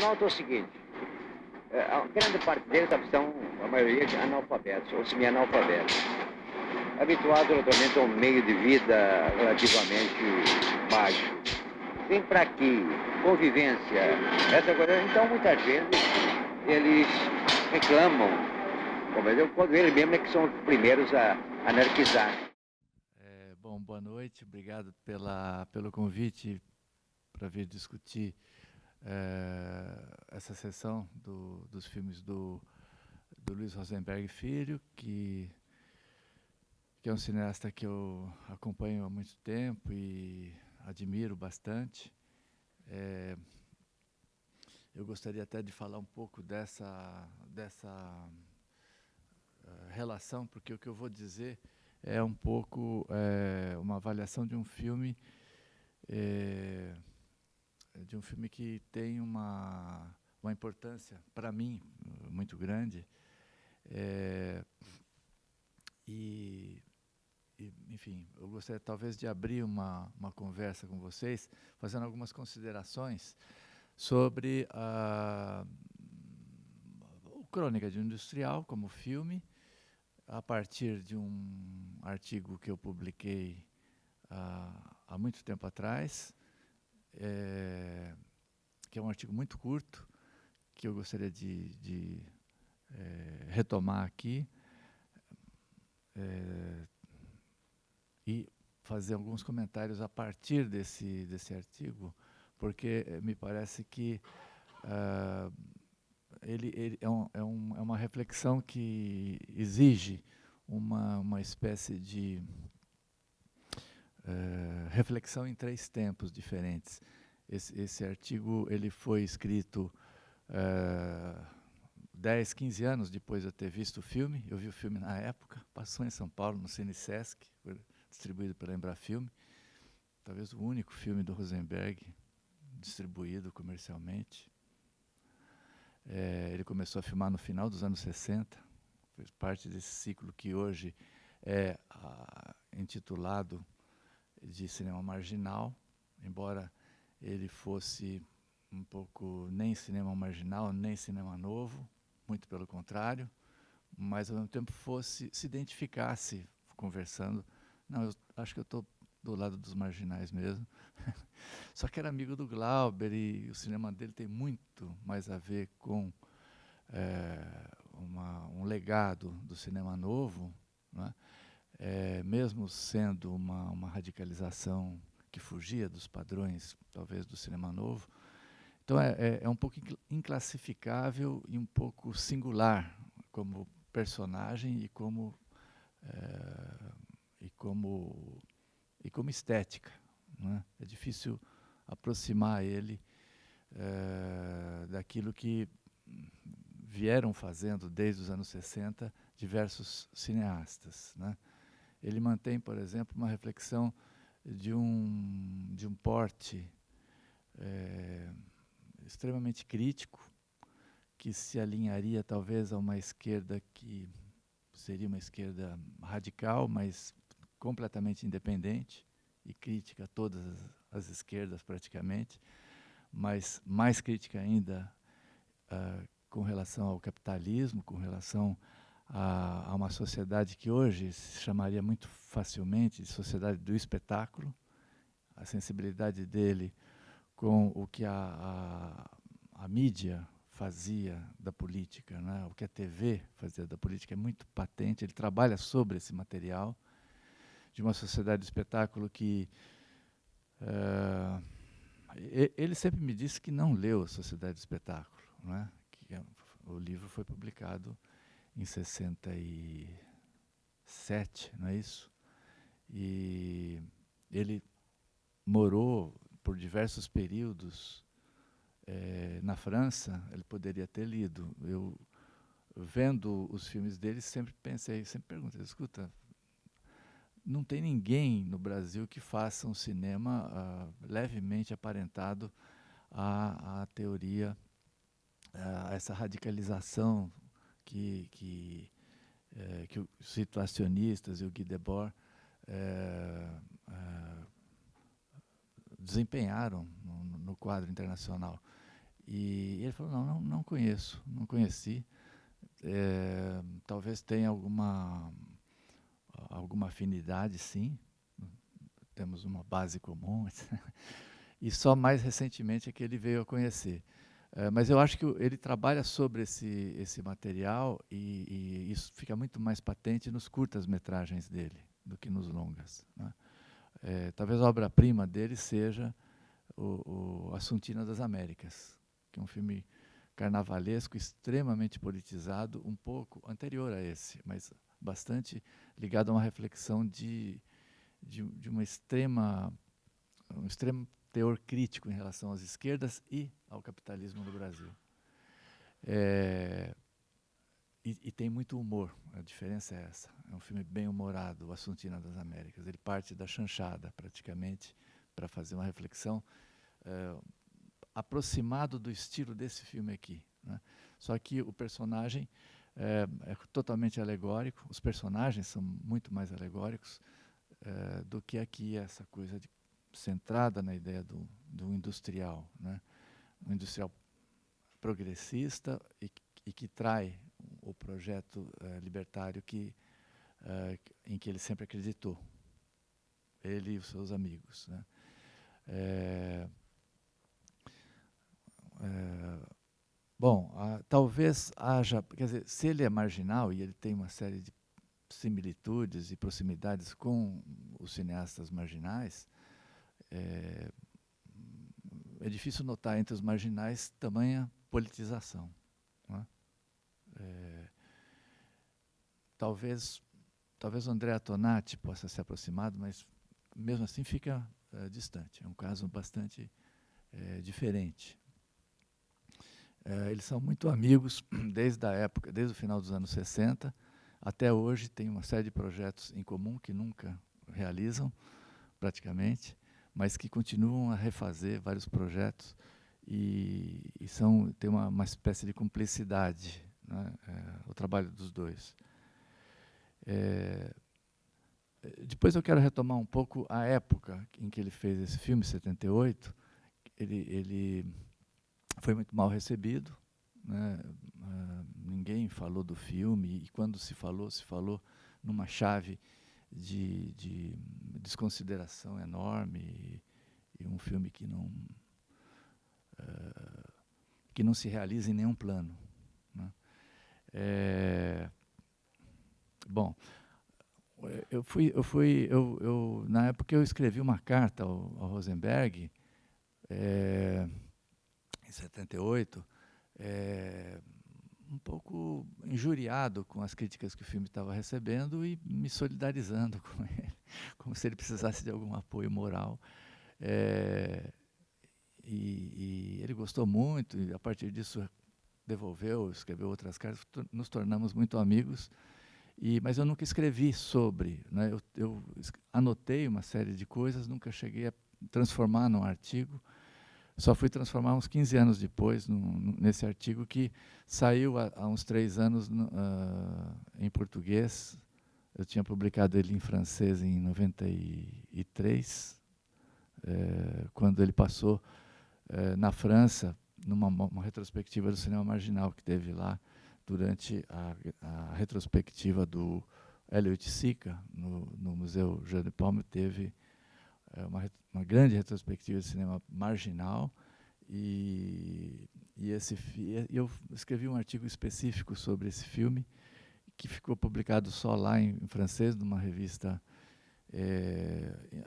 nota o seguinte, a grande parte deles são, a maioria, analfabetos ou semi-analfabetos, habituados naturalmente a um meio de vida relativamente baixo. Vem para aqui, convivência, essa coisa. Então, muitas vezes, eles reclamam, quando eles mesmos é que são os primeiros a anarquizar. Bom, boa noite, obrigado pelo convite para vir discutir essa sessão dos filmes do Luiz Rosenberg Filho, que é um cineasta que eu acompanho há muito tempo e admiro bastante. Eu gostaria até de falar um pouco dessa relação, porque o que eu vou dizer é um pouco uma avaliação de um filme que tem uma importância para mim muito grande, enfim, eu gostaria talvez de abrir uma conversa com vocês, fazendo algumas considerações sobre o Crônica de um Industrial como filme, a partir de um artigo que eu publiquei há muito tempo atrás, que é um artigo muito curto, que eu gostaria de retomar aqui e fazer alguns comentários a partir desse artigo, porque me parece que ele é uma reflexão que exige uma espécie de reflexão em 3 tempos diferentes. Esse artigo ele foi escrito 10, 15 anos depois de eu ter visto o filme. Eu vi o filme na época, passou em São Paulo, no Cine Sesc, foi distribuído pela Embrafilme, talvez o único filme do Rosenberg distribuído comercialmente. Ele começou a filmar no final dos anos 60, fez parte desse ciclo que hoje é intitulado de cinema marginal, embora ele fosse um pouco nem cinema marginal, nem cinema novo, muito pelo contrário, mas ao mesmo tempo se identificasse conversando. Não, eu acho que eu estou do lado dos marginais mesmo. Só que era amigo do Glauber e o cinema dele tem muito mais a ver com um legado do cinema novo, né? Mesmo sendo uma radicalização que fugia dos padrões, talvez, do cinema novo. Então, é um pouco inclassificável e um pouco singular como personagem e como estética, né? É difícil aproximar ele daquilo que vieram fazendo desde os anos 60 diversos cineastas, né? Ele mantém, por exemplo, uma reflexão de um porte extremamente crítico, que se alinharia talvez a uma esquerda que seria uma esquerda radical, mas completamente independente e crítica a todas as esquerdas praticamente, mas mais crítica ainda com relação ao capitalismo, com relação a uma sociedade que hoje se chamaria muito facilmente de sociedade do espetáculo. A sensibilidade dele com o que a mídia fazia da política, né? O que a TV fazia da política é muito patente. Ele trabalha sobre esse material de uma sociedade do espetáculo que ele sempre me disse que não leu a Sociedade do Espetáculo, né? O livro foi publicado em 67, não é isso? E ele morou por diversos períodos na França. Ele poderia ter lido. Eu, vendo os filmes dele, sempre perguntei, escuta, não tem ninguém no Brasil que faça um cinema levemente aparentado à teoria, a essa radicalização que os situacionistas e o Guy Debord desempenharam no quadro internacional. E ele falou, não conheço, não conheci. Talvez tenha alguma afinidade, sim. Temos uma base comum. E só mais recentemente é que ele veio a conhecer. Mas eu acho que ele trabalha sobre esse material e isso fica muito mais patente nos curtas-metragens dele do que nos longas, né? Talvez a obra-prima dele seja A Suntina das Américas, que é um filme carnavalesco, extremamente politizado, um pouco anterior a esse, mas bastante ligado a uma reflexão de um extremo teor crítico em relação às esquerdas e ao capitalismo no Brasil. E tem muito humor, a diferença é essa. É um filme bem humorado, A Suntina das Américas. Ele parte da chanchada, praticamente, para fazer uma reflexão aproximado do estilo desse filme aqui, né? Só que o personagem é totalmente alegórico, os personagens são muito mais alegóricos do que aqui essa coisa centrada na ideia do industrial, né? Um industrial progressista e que trai o projeto libertário em que ele sempre acreditou, ele e os seus amigos, né? Bom, talvez haja, quer dizer, se ele é marginal e ele tem uma série de similitudes e proximidades com os cineastas marginais, é difícil notar entre os marginais tamanha politização, né? Talvez o Andrea Tonati possa ser aproximado, mas mesmo assim fica distante. É um caso bastante diferente. Eles são muito amigos desde a época, desde o final dos anos 60 até hoje. Tem uma série de projetos em comum que nunca realizam, praticamente, mas que continuam a refazer vários projetos e tem uma espécie de cumplicidade, né? O trabalho dos dois. Depois eu quero retomar um pouco a época em que ele fez esse filme, 78. Ele foi muito mal recebido, né? Ninguém falou do filme, e quando se falou numa chave de desconsideração enorme, e um filme que não se realiza em nenhum plano, né? Bom, na época eu escrevi uma carta ao Rosenberg, em 78, um pouco injuriado com as críticas que o filme estava recebendo e me solidarizando com ele, como se ele precisasse de algum apoio moral. E ele gostou muito, e a partir disso escreveu outras cartas, nos tornamos muito amigos. Mas eu nunca escrevi sobre, né? Eu anotei uma série de coisas, nunca cheguei a transformar num artigo. Só fui transformar uns 15 anos depois nesse artigo que saiu há uns 3 anos em português. Eu tinha publicado ele em francês em 93, quando ele passou na França, numa retrospectiva do cinema marginal que teve lá, durante a retrospectiva do Elliot Sica, no Museu Jean de Paume, teve uma grande retrospectiva de cinema marginal, e eu escrevi um artigo específico sobre esse filme, que ficou publicado só lá em francês, numa revista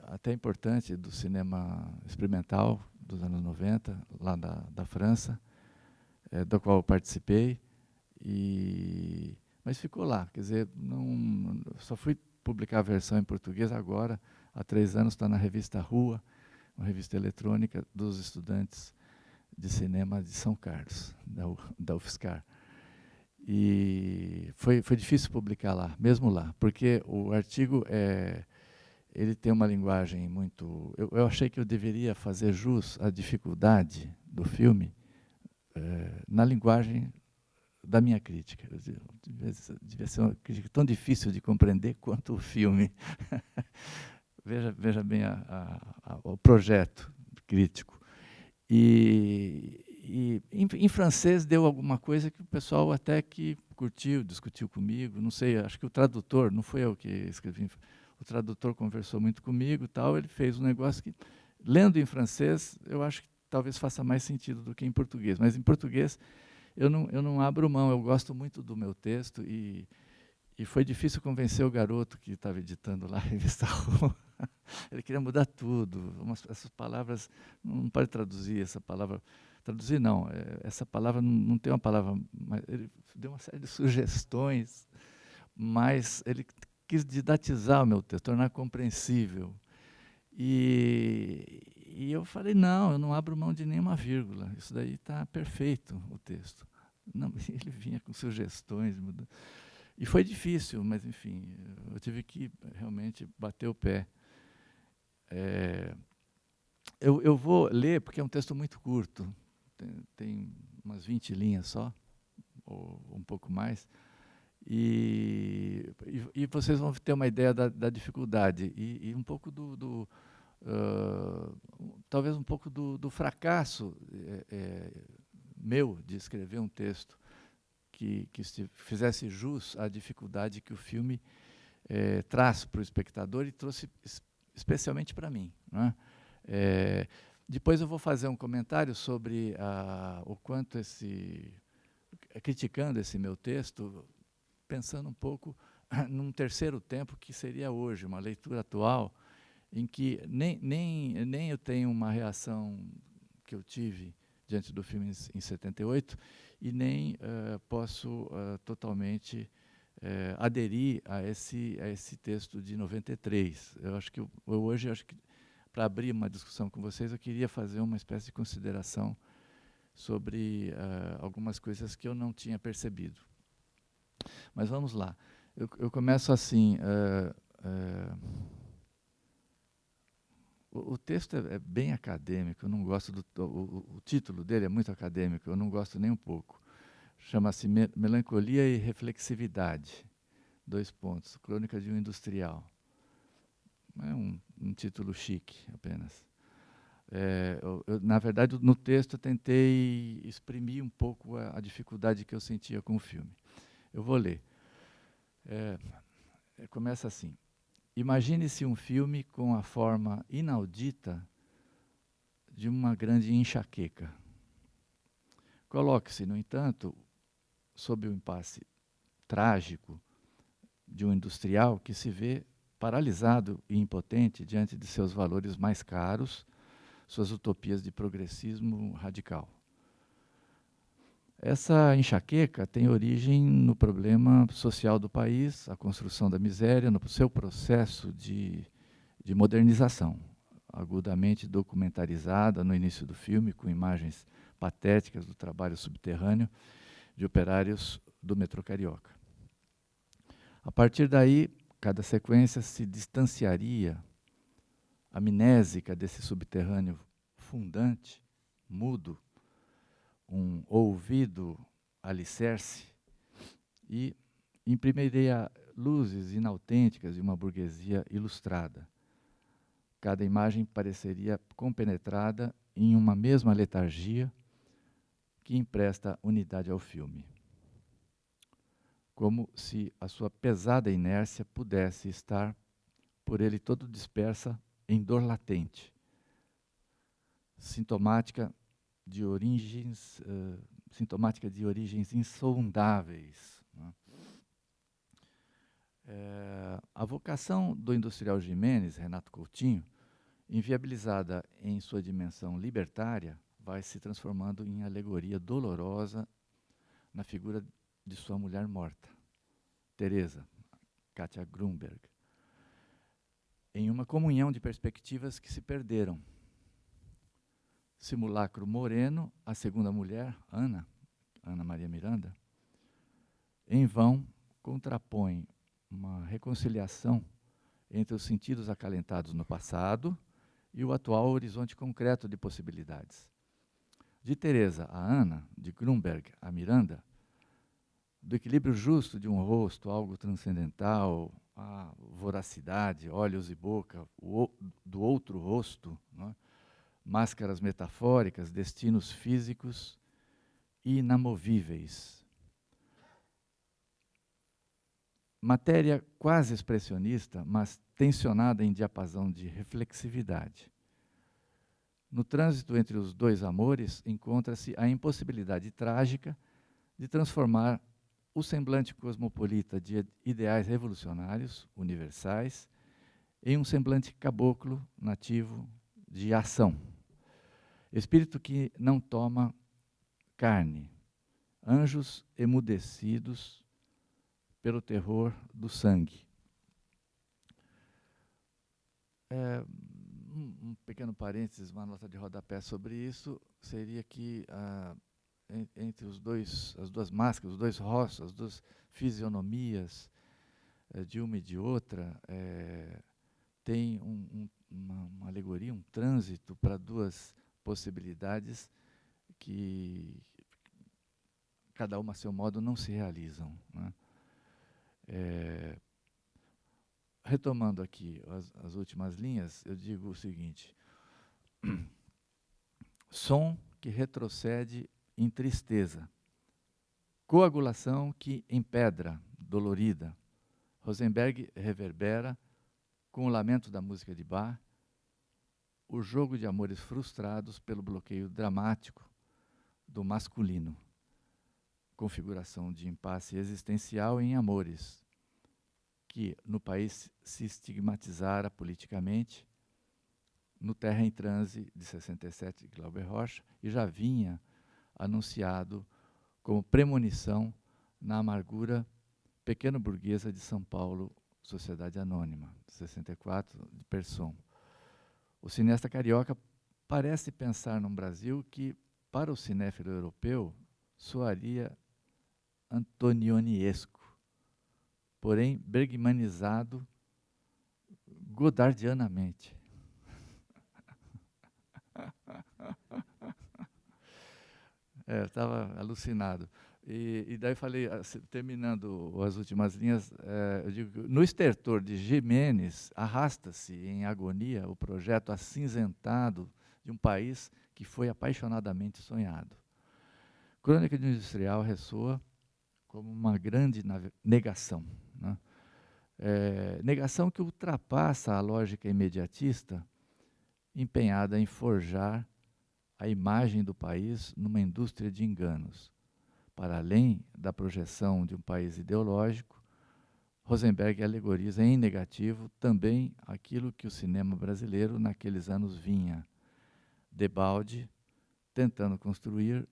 até importante do cinema experimental dos anos 90, lá da França, da qual eu participei. Mas ficou lá, quer dizer, só fui publicar a versão em português agora, há 3 anos, está na revista Rua, uma revista eletrônica dos estudantes de cinema de São Carlos, da UFSCar. E foi difícil publicar lá, mesmo lá, porque o artigo ele tem uma linguagem muito... Eu achei que eu deveria fazer jus à dificuldade do filme na linguagem da minha crítica. Devia ser uma crítica tão difícil de compreender quanto o filme. Veja bem o projeto crítico. em francês deu alguma coisa que o pessoal até que curtiu, discutiu comigo, não sei, acho que o tradutor, não foi eu que escrevi, o tradutor conversou muito comigo e tal, ele fez um negócio que, lendo em francês, eu acho que talvez faça mais sentido do que em português, mas em português eu não abro mão, eu gosto muito do meu texto e foi difícil convencer o garoto que estava editando lá a revista Roma. Ele queria mudar tudo, essas palavras, não pode traduzir essa palavra. Traduzir não, essa palavra não tem uma palavra, mas ele deu uma série de sugestões, mas ele quis didatizar o meu texto, tornar compreensível. E eu falei, não, eu não abro mão de nenhuma vírgula, isso daí está perfeito, o texto. Não, ele vinha com sugestões, e foi difícil, mas enfim, eu tive que realmente bater o pé. Eu vou ler, porque é um texto muito curto, tem umas 20 linhas só, ou um pouco mais, e vocês vão ter uma ideia da dificuldade, e um pouco talvez um pouco do fracasso meu de escrever um texto que fizesse jus à dificuldade que o filme traz para o espectador e trouxe especialmente para mim, né? Depois eu vou fazer um comentário sobre o quanto criticando esse meu texto, pensando um pouco num terceiro tempo que seria hoje, uma leitura atual, em que nem eu tenho uma reação que eu tive diante do filme em 78 e nem posso totalmente aderir a esse texto de 93. Eu acho que hoje, para abrir uma discussão com vocês, eu queria fazer uma espécie de consideração sobre algumas coisas que eu não tinha percebido. Mas vamos lá. Eu começo assim. O texto é bem acadêmico, eu não gosto o título dele é muito acadêmico, eu não gosto nem um pouco. Chama-se Melancolia e Reflexividade, : Crônica de um Industrial. É um título chique, apenas. Na verdade, no texto eu tentei exprimir um pouco a dificuldade que eu sentia com o filme. Eu vou ler. Começa assim. Imagine-se um filme com a forma inaudita de uma grande enxaqueca. Coloque-se, no entanto, sob o impasse trágico de um industrial que se vê paralisado e impotente diante de seus valores mais caros, suas utopias de progressismo radical. Essa enxaqueca tem origem no problema social do país, a construção da miséria, no seu processo de modernização, agudamente documentarizada no início do filme, com imagens patéticas do trabalho subterrâneo de operários do metrô carioca. A partir daí, cada sequência se distanciaria, amnésica desse subterrâneo fundante, mudo, um ouvido alicerce, e imprimiria luzes inautênticas de uma burguesia ilustrada. Cada imagem pareceria compenetrada em uma mesma letargia que empresta unidade ao filme. Como se a sua pesada inércia pudesse estar, por ele todo dispersa, em dor latente, sintomática de origens insondáveis, né? A vocação do industrial Jimenez, Renato Coutinho, inviabilizada em sua dimensão libertária, vai se transformando em alegoria dolorosa na figura de sua mulher morta, Teresa, Katia Grunberg, em uma comunhão de perspectivas que se perderam. Simulacro Moreno, a segunda mulher, Ana Maria Miranda, em vão contrapõe uma reconciliação entre os sentidos acalentados no passado e o atual horizonte concreto de possibilidades. De Teresa a Ana, de Grunberg a Miranda, do equilíbrio justo de um rosto, algo transcendental, a voracidade, olhos e boca, do outro rosto, né? Máscaras metafóricas, destinos físicos inamovíveis. Matéria quase expressionista, mas tensionada em diapasão de reflexividade. No trânsito entre os dois amores, encontra-se a impossibilidade trágica de transformar o semblante cosmopolita de ideais revolucionários, universais, em um semblante caboclo, nativo, de ação. Espírito que não toma carne, anjos emudecidos pelo terror do sangue. Um pequeno parênteses, uma nota de rodapé sobre isso, seria que entre as duas máscaras, os dois rostos, as duas fisionomias de uma e de outra, tem uma alegoria, um trânsito para duas possibilidades que, cada uma a seu modo, não se realizam, né? Retomando aqui as últimas linhas, eu digo o seguinte: som que retrocede em tristeza, coagulação que empedra, dolorida. Rosenberg reverbera, com o lamento da música de Bach, o jogo de amores frustrados pelo bloqueio dramático do masculino, configuração de impasse existencial em amores, que no país se estigmatizara politicamente, no Terra em Transe, de 67, de Glauber Rocha, e já vinha anunciado como premonição na amargura pequeno-burguesa de São Paulo, Sociedade Anônima, de 64, de Persson. O cineasta carioca parece pensar num Brasil que, para o cinéfilo europeu, soaria antonioniesco, porém bergmanizado godardianamente. Eu estava alucinado. E daí falei, terminando as últimas linhas, eu digo que no estertor de Jiménez arrasta-se em agonia o projeto acinzentado de um país que foi apaixonadamente sonhado. Crônica de um Industrial ressoa como uma grande negação, né? Negação que ultrapassa a lógica imediatista empenhada em forjar a imagem do país numa indústria de enganos. Para além da projeção de um país ideológico, Rosenberg alegoriza em negativo também aquilo que o cinema brasileiro naqueles anos vinha, debalde, tentando construir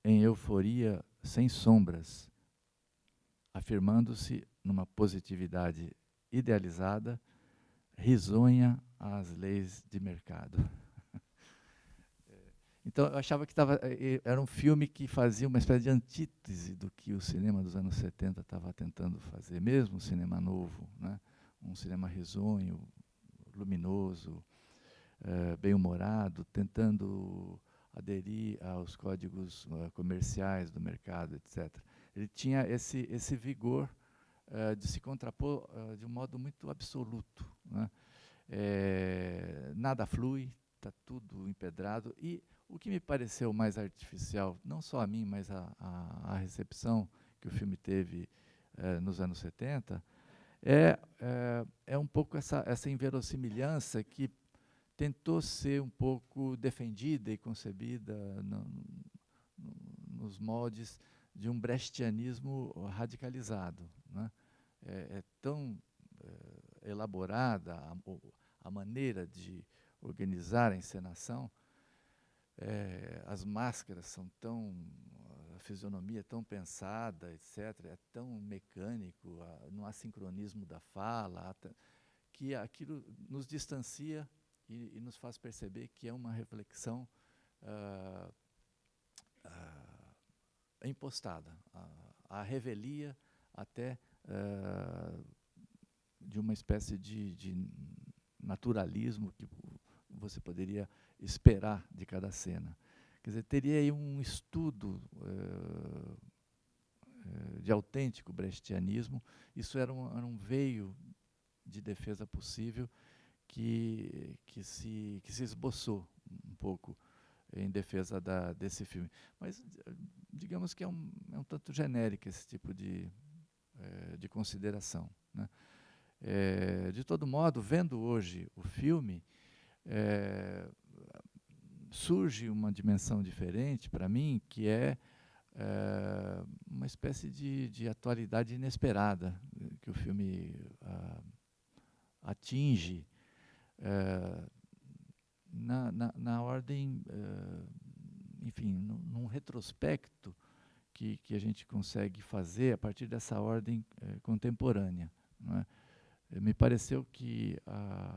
em euforia sem sombras, afirmando-se numa positividade idealizada, risonha às leis de mercado. Então, eu achava que era um filme que fazia uma espécie de antítese do que o cinema dos anos 70 estava tentando fazer, mesmo o cinema novo, né? Um cinema risonho, luminoso, bem-humorado, tentando aderir aos códigos comerciais do mercado, etc. Ele tinha esse vigor de se contrapor de um modo muito absoluto, né? Nada flui, está tudo empedrado. E o que me pareceu mais artificial, não só a mim, mas a recepção que o filme teve nos anos 70, é um pouco essa inverossimilhança que tentou ser um pouco defendida e concebida nos moldes de um brechtianismo radicalizado, né? É tão elaborada a maneira de organizar a encenação, as máscaras são a fisionomia é tão pensada, etc., é tão mecânico, não há sincronismo da fala, que aquilo nos distancia e nos faz perceber que é uma reflexão impostada, a revelia até de uma espécie de naturalismo que você poderia esperar de cada cena. Quer dizer, teria aí um estudo de autêntico brechtianismo. Isso era um veio de defesa possível que se esboçou um pouco em defesa desse filme. Mas, digamos que é um tanto genérico esse tipo de consideração, né? De todo modo, vendo hoje o filme, surge uma dimensão diferente para mim, que é uma espécie de atualidade inesperada que o filme atinge na ordem, enfim, num retrospecto que a gente consegue fazer a partir dessa ordem contemporânea, não é? Me pareceu que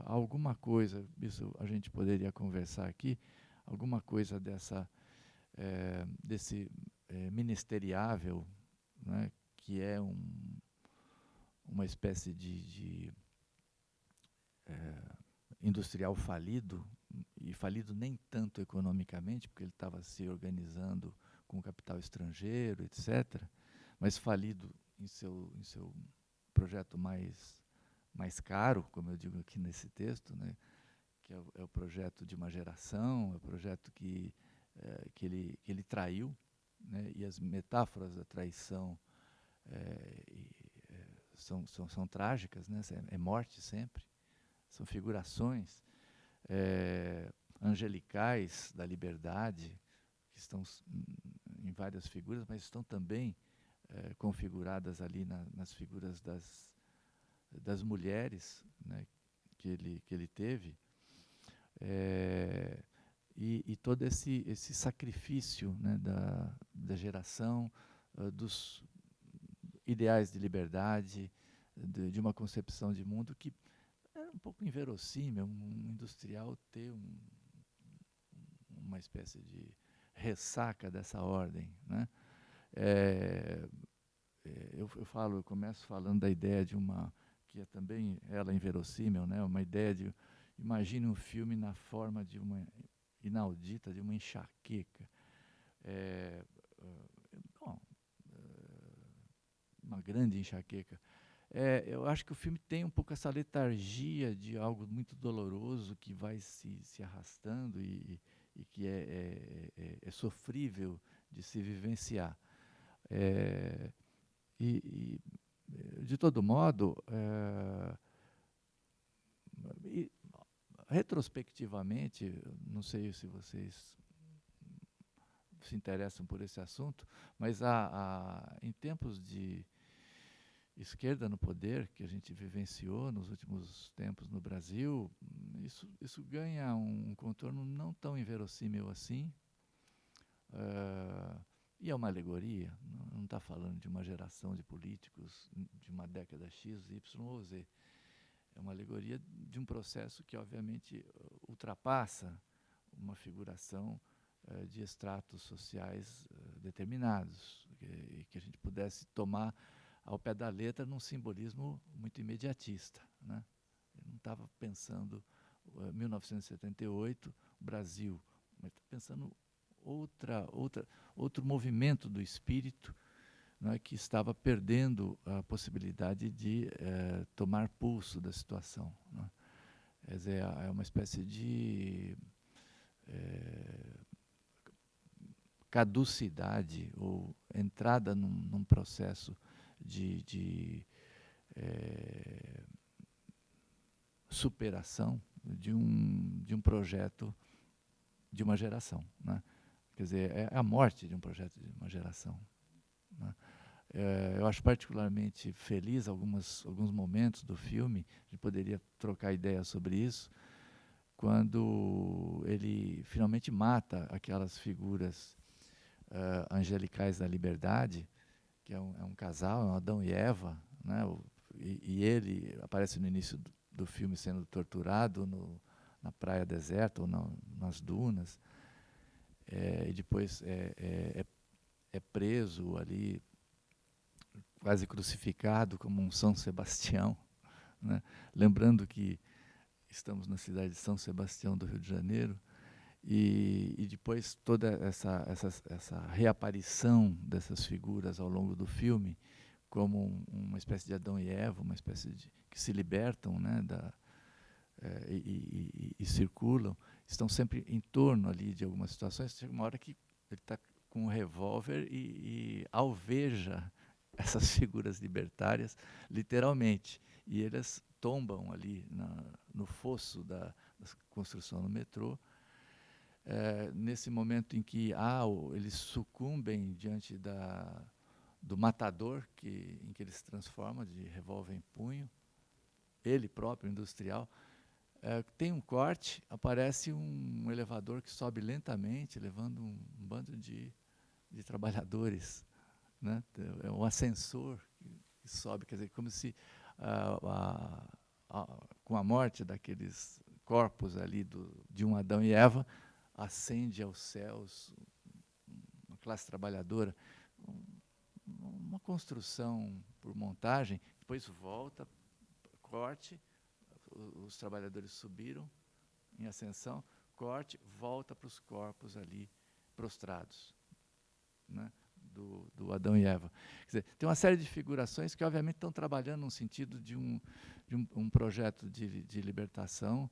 alguma coisa, isso a gente poderia conversar aqui, alguma coisa desse ministeriável, né, que é uma espécie de industrial falido, e falido nem tanto economicamente, porque ele estava se organizando com capital estrangeiro, etc., mas falido em seu projeto mais caro, como eu digo aqui nesse texto, né, que é o projeto de uma geração, é o projeto que ele traiu, né, e as metáforas da traição são trágicas, né, é morte sempre, são figurações angelicais da liberdade, que estão em várias figuras, mas estão também configuradas ali nas figuras das mulheres, né, que ele teve, e todo esse sacrifício, né, da geração, dos ideais de liberdade, de uma concepção de mundo que é um pouco inverossímil, um industrial ter uma espécie de ressaca dessa ordem, né? Eu começo falando da ideia de uma, que é também ela inverossímil, né? Uma ideia de, imagine um filme na forma de uma inaudita, de uma enxaqueca. Bom, uma grande enxaqueca. Eu acho que o filme tem um pouco essa letargia de algo muito doloroso que vai se arrastando e que é sofrível de se vivenciar. De todo modo, retrospectivamente, não sei se vocês se interessam por esse assunto, mas em tempos de esquerda no poder que a gente vivenciou nos últimos tempos no Brasil, isso ganha um contorno não tão inverossímil assim, e é uma alegoria, não está falando de uma geração de políticos de uma década X, Y ou Z. É uma alegoria de um processo que, obviamente, ultrapassa uma figuração de estratos sociais determinados, que a gente pudesse tomar ao pé da letra num simbolismo muito imediatista, né? Ele não estava pensando 1978, Brasil, mas está pensando outro movimento do espírito, né, que estava perdendo a possibilidade de tomar pulso da situação, né? Quer dizer, é uma espécie de caducidade ou entrada num processo de superação de um projeto de uma geração, né? Quer dizer, é a morte de um projeto de uma geração, né? Eu acho particularmente feliz alguns momentos do filme, a gente poderia trocar ideias sobre isso, quando ele finalmente mata aquelas figuras angelicais da liberdade, que é um casal, é um Adão e Eva, né? E ele aparece no início do filme sendo torturado na praia deserta ou nas dunas, e depois é preso ali, quase crucificado como um São Sebastião, né? Lembrando que estamos na cidade de São Sebastião do Rio de Janeiro, e depois toda essa reaparição dessas figuras ao longo do filme, como uma espécie de Adão e Eva, uma espécie de que se libertam, né, e circulam, estão sempre em torno ali de algumas situações. Chega uma hora que ele está com um revólver e alveja essas figuras libertárias, literalmente. E elas tombam ali no fosso da construção do metrô. Nesse momento em que eles sucumbem diante do matador, em que ele se transforma de revólver em punho, ele próprio, industrial. Tem um corte, aparece um elevador que sobe lentamente, levando um bando de trabalhadores, né? É um ascensor que sobe, quer dizer, como se com a morte daqueles corpos ali de um Adão e Eva, ascende aos céus uma classe trabalhadora, uma construção por montagem, depois volta, corte, os trabalhadores subiram em ascensão, corte, volta para os corpos ali prostrados, né, do Adão e Eva. Quer dizer, tem uma série de figurações que, obviamente, estão trabalhando no sentido de um projeto de libertação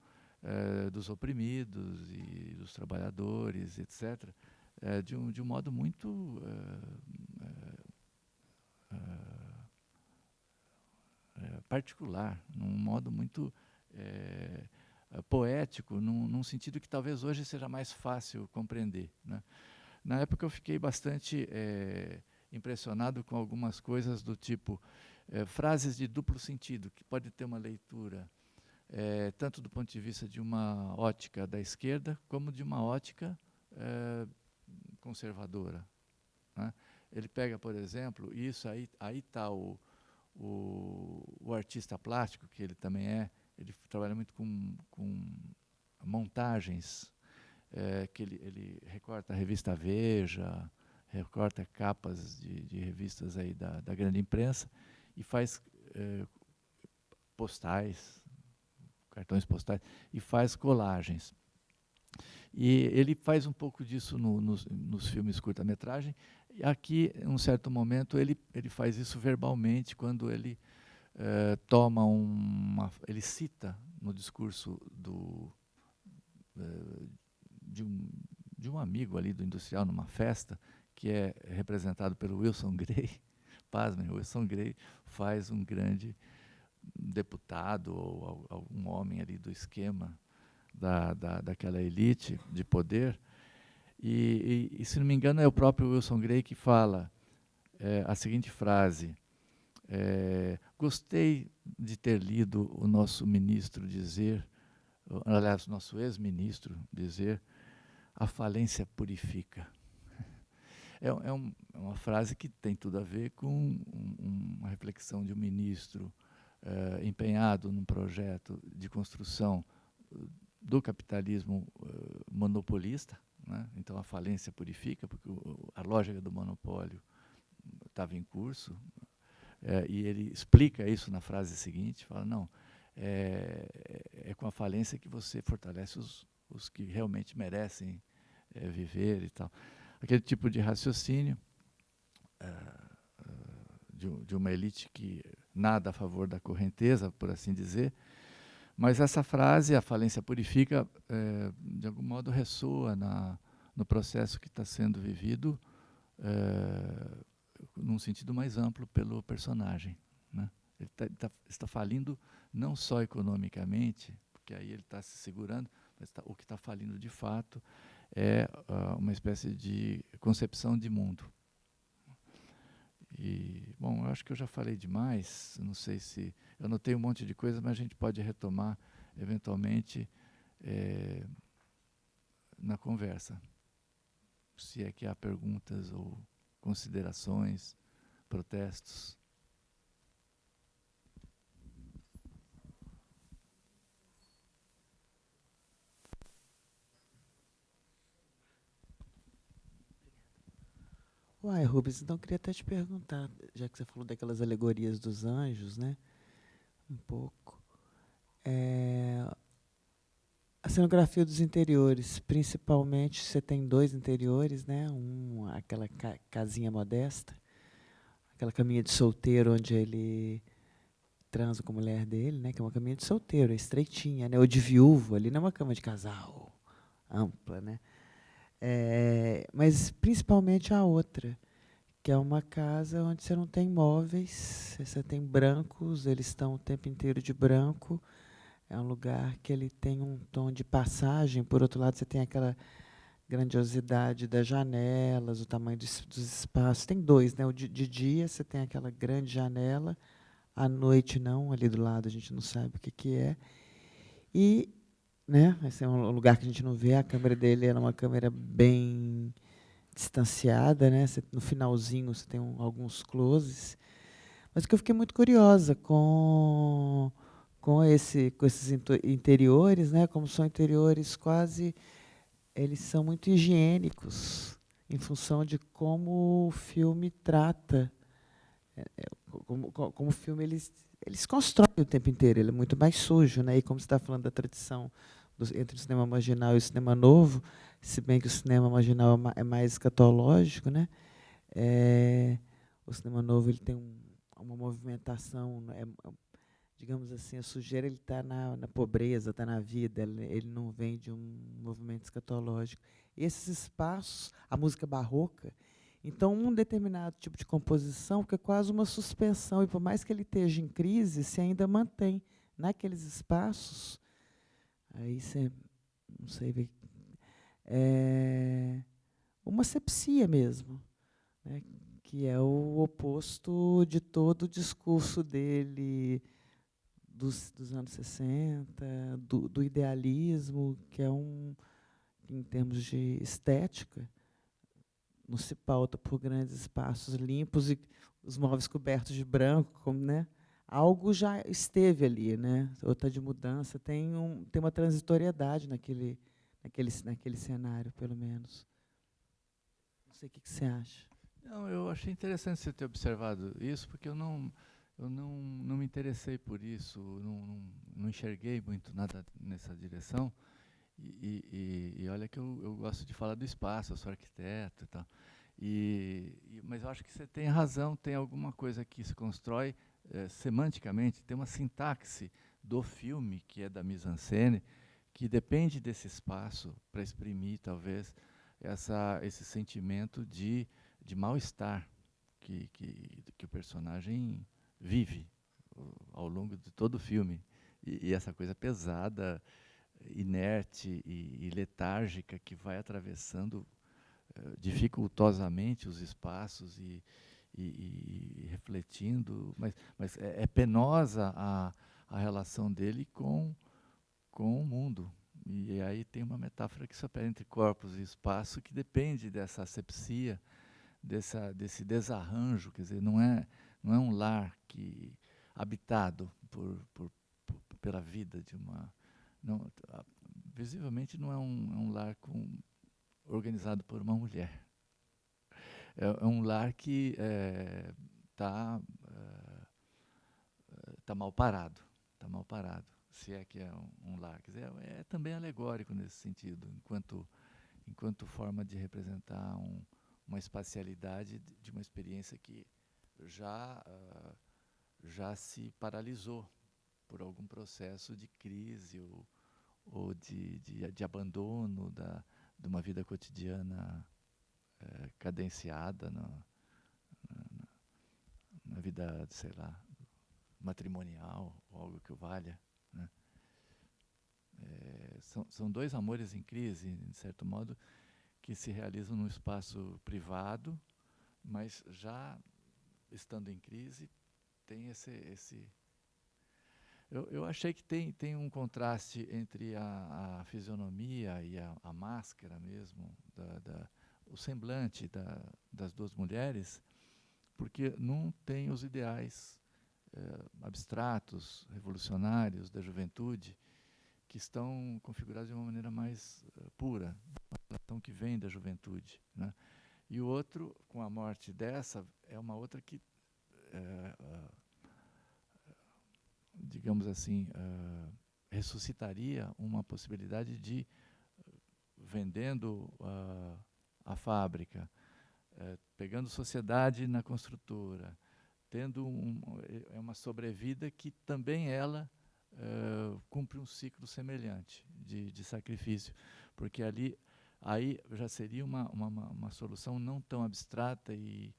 dos oprimidos e dos trabalhadores, etc., de um modo muito particular, num modo muito poético, num sentido que talvez hoje seja mais fácil compreender, né? Na época eu fiquei bastante impressionado com algumas coisas do tipo frases de duplo sentido, que pode ter uma leitura tanto do ponto de vista de uma ótica da esquerda, como de uma ótica conservadora, né? Ele pega, por exemplo, isso aí está o artista plástico, que ele também ele trabalha muito com montagens, que ele recorta a revista Veja, recorta capas de revistas aí da grande imprensa e faz postais, cartões postais, e faz colagens. E ele faz um pouco disso nos filmes curta-metragem. E aqui, em um certo momento, ele faz isso verbalmente, quando ele ele cita no discurso de um amigo ali do industrial, numa festa, que é representado pelo Wilson Gray. Pasmem, o Wilson Gray faz um grande deputado ou algum homem ali do esquema daquela elite de poder. E, se não me engano, é o próprio Wilson Gray que fala a seguinte frase: gostei de ter lido o nosso ministro dizer, aliás, nosso ex-ministro dizer, a falência purifica. É uma frase que tem tudo a ver com uma reflexão de um ministro empenhado num projeto de construção do capitalismo monopolista, né? Então a falência purifica, porque a lógica do monopólio estava em curso, e ele explica isso na frase seguinte, fala, não, é com a falência que você fortalece os que realmente merecem viver e tal. Aquele tipo de raciocínio de uma elite que nada a favor da correnteza, por assim dizer, mas essa frase, a falência purifica, de algum modo ressoa no processo que está sendo vivido num sentido mais amplo pelo personagem, né? Ele está falindo não só economicamente, porque aí ele está se segurando, mas o que está falindo de fato é uma espécie de concepção de mundo. E, bom, eu acho que eu já falei demais, não sei se... Eu anotei um monte de coisa, mas a gente pode retomar, eventualmente, na conversa. Se é que há perguntas ou considerações, protestos. Uai, Rubens, então eu queria até te perguntar, já que você falou daquelas alegorias dos anjos, né? Um pouco. A cenografia dos interiores, principalmente, você tem 2 interiores, né? Aquela casinha modesta, aquela caminha de solteiro onde ele transa com a mulher dele, né? Que é uma caminha de solteiro, é estreitinha, né? Ou de viúvo, ali não é uma cama de casal, ampla, né? Mas principalmente a outra, que é uma casa onde você não tem móveis, você tem brancos, eles estão o tempo inteiro de branco. É um lugar que ele tem um tom de passagem. Por outro lado, você tem aquela grandiosidade das janelas, o tamanho dos espaços. Tem dois, né? O de dia você tem aquela grande janela, à noite não, ali do lado a gente não sabe o que que é. E, né, esse é um lugar que a gente não vê, a câmera dele era uma câmera bem distanciada, né? No finalzinho você tem alguns closes. Mas que eu fiquei muito curiosa com esses interiores, né? Como são interiores quase, eles são muito higiênicos em função de como o filme trata, como o filme eles constroem o tempo inteiro, ele é muito mais sujo, né? E como você está falando da tradição entre o cinema marginal e o cinema novo, se bem que o cinema marginal é mais escatológico, né? O cinema novo ele tem uma movimentação, né? Digamos assim, a sujeira ele está na pobreza, está na vida, ele não vem de um movimento escatológico. Esses espaços, a música barroca, então um determinado tipo de composição que é quase uma suspensão, e por mais que ele esteja em crise, se ainda mantém naqueles espaços, aí você, não sei, uma sepsia mesmo, né, que é o oposto de todo o discurso dele dos anos 60, do idealismo, que é em termos de estética, não se pauta por grandes espaços limpos e os móveis cobertos de branco, como, né? Algo já esteve ali, né? Outra de mudança, tem uma transitoriedade naquele cenário, pelo menos. Não sei o que você acha. Não, eu achei interessante você ter observado isso, porque eu não me interessei por isso, não enxerguei muito nada nessa direção. E olha que eu gosto de falar do espaço, eu sou arquiteto e tal. Mas eu acho que você tem razão, tem alguma coisa que se constrói semanticamente, tem uma sintaxe do filme, que é da mise-en-scène, que depende desse espaço para exprimir, talvez, esse sentimento de mal-estar que o personagem vive ao longo de todo o filme. E essa coisa pesada, inerte e letárgica que vai atravessando dificultosamente os espaços e refletindo, mas é penosa a relação dele com o mundo. E aí tem uma metáfora que se opera entre corpos e espaço que depende dessa asepsia, desse desarranjo, quer dizer, não é um lar habitado pela vida de uma... Não, visivelmente não é um lar organizado por uma mulher. É um lar que está mal parado, se é que é um lar. Quer dizer, é também alegórico nesse sentido, enquanto forma de representar uma espacialidade de uma experiência que já se paralisou por algum processo de crise ou de abandono de uma vida cotidiana cadenciada na vida, sei lá, matrimonial, ou algo que o valha, né? São dois amores em crise, de certo modo, que se realizam num espaço privado, mas já estando em crise, tem esse eu achei que tem um contraste entre a fisionomia e a máscara mesmo, o semblante das duas mulheres, porque não tem os ideais abstratos, revolucionários da juventude, que estão configurados de uma maneira mais pura, uma relação que vem da juventude, né? E o outro, com a morte dessa, é uma outra que digamos assim, ressuscitaria uma possibilidade de, vendendo a fábrica, pegando sociedade na construtora, tendo uma sobrevida que também ela cumpre um ciclo semelhante, de sacrifício, porque aí já seria uma solução não tão abstrata e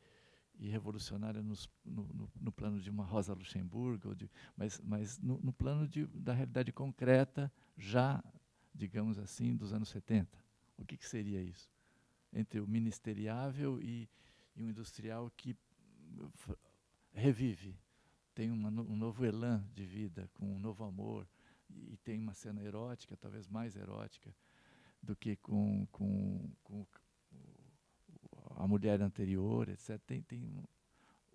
revolucionária no plano de uma Rosa Luxemburgo, mas no plano da realidade concreta, já, digamos assim, dos anos 70. O que seria isso? Entre o ministeriável e um industrial que revive, tem um novo elan de vida, com um novo amor, e tem uma cena erótica, talvez mais erótica, do que com a mulher anterior, etc.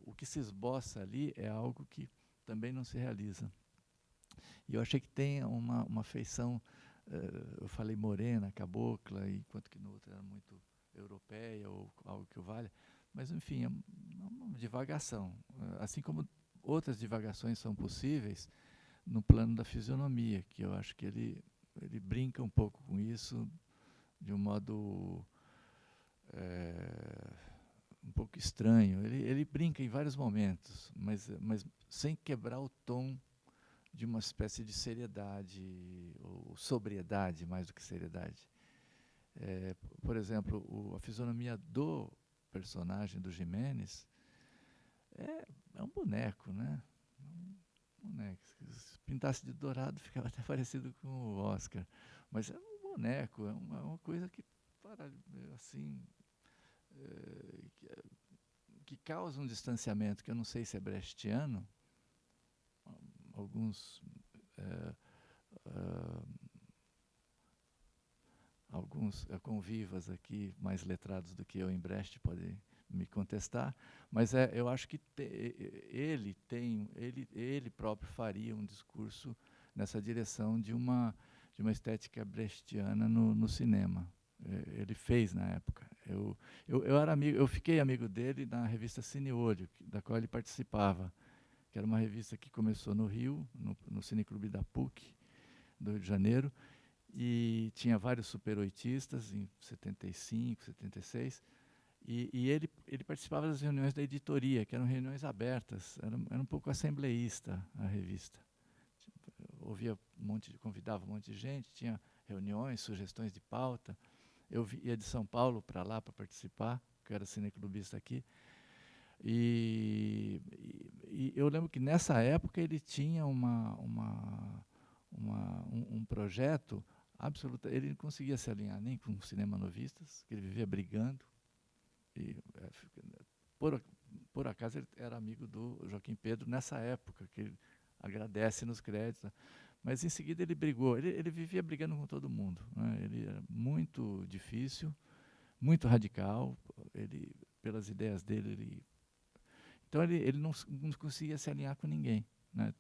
O que se esboça ali é algo que também não se realiza. E eu achei que tem uma feição, eu falei morena, cabocla, enquanto que no outro era muito europeia ou algo que o valha, mas enfim, é uma divagação. Assim como outras divagações são possíveis no plano da fisionomia, que eu acho que ele brinca um pouco com isso de um modo um pouco estranho. Ele brinca em vários momentos, mas sem quebrar o tom de uma espécie de seriedade, ou sobriedade mais do que seriedade. Por exemplo, a fisionomia do personagem do Jiménez é um boneco, né? Um boneco. Se pintasse de dourado, ficava até parecido com o Oscar. Mas é um boneco, é uma coisa que, assim, que causa um distanciamento, que eu não sei se é brechtiano. Alguns convivas aqui, mais letrados do que eu em Brecht, podem me contestar, mas eu acho que ele próprio faria um discurso nessa direção de uma estética brechtiana no cinema. Ele fez na época. Eu fiquei amigo dele na revista Cine Olho, da qual ele participava, que era uma revista que começou no Rio, no Cineclube da PUC, do Rio de Janeiro, e tinha vários super-oitistas em 75, 76, e ele participava das reuniões da editoria, que eram reuniões abertas, era um pouco assembleísta a revista. Convidava um monte de gente, tinha reuniões, sugestões de pauta. Eu ia de São Paulo para lá para participar, que eu era cineclubista aqui. E eu lembro que nessa época ele tinha um projeto absoluto. Ele não conseguia se alinhar nem com cinema novistas, que ele vivia brigando. Por acaso ele era amigo do Joaquim Pedro nessa época, que ele agradece nos créditos. Mas em seguida ele brigou. Ele vivia brigando com todo mundo, né? Ele era muito difícil, muito radical. Pelas ideias dele, então ele não conseguia se alinhar com ninguém, né?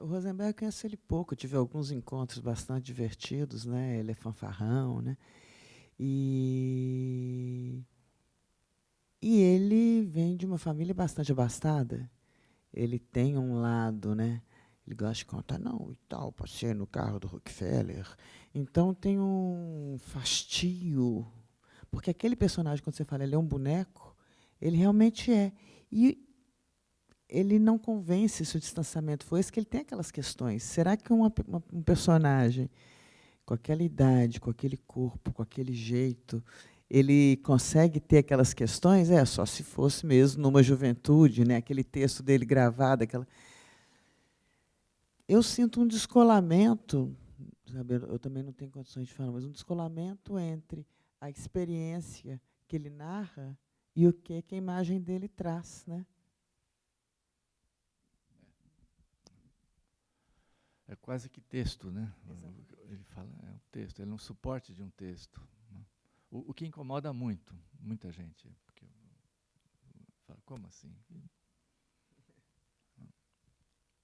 O Rosenberg eu conheço ele pouco, tive alguns encontros bastante divertidos, né? Ele é fanfarrão, né? E ele vem de uma família bastante abastada. Ele tem um lado, né? Ele gosta de contar, não, e tal, passei no carro do Rockefeller. Então tem um fastio, porque aquele personagem, quando você fala, ele é um boneco, ele realmente é. E ele não convence se o distanciamento for esse, que ele tem aquelas questões. Será que um personagem com aquela idade, com aquele corpo, com aquele jeito, ele consegue ter aquelas questões? Só se fosse mesmo numa juventude, né? Aquele texto dele gravado, Eu sinto um descolamento, sabe? Eu também não tenho condições de falar, mas um descolamento entre a experiência que ele narra e o que a imagem dele traz, né? É quase que texto, né? Exatamente. Ele fala, é um texto, ele é um suporte de um texto, né? O que incomoda muita gente. Porque fala, como assim?